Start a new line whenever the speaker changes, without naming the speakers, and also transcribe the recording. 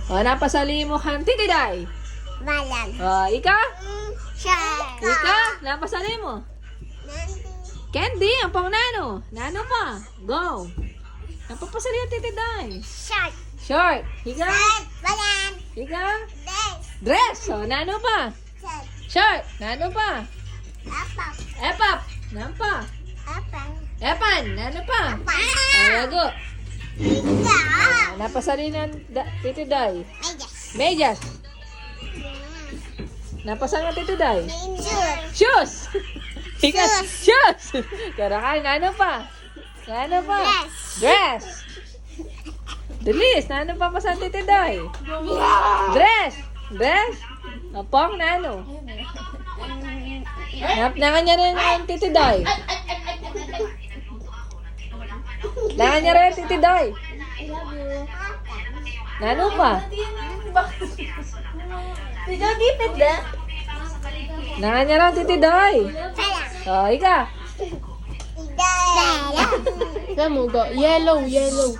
O, napasali mo kang titiday.
Malam.
O, ika?
Shark.
Ika? Napasali mo. Candy, ang pang nano. Nano pa. Go. Napapasali ang titiday.
Shark.
Short. Ika?
Malam.
Ika?
Des.
Dress. O, nano pa.
Shark.
Short. Nano pa.
Apa.
Epap. Nano pa.
Apa.
Epan. Nano pa.
Apa.
O, lago.
Ika.
Napasali ng titiday.
Medyas.
Medyas. Napasali ng titiday.
Shark.
Shoes! Ika, shoes! Karakay, nano pa? Nano pa?
Dress.
Dress! Dalis, nano pa sa titiday? Dress! Dress? Apong, nano? Nangan niya rin yung titiday. Nangan niya rin yung titiday. Nano pa?
Pinagipit na.
Nangan niya rin yung titiday.
Sala.
O, ika.
Sala.
Kamu go. Yellow, yellow.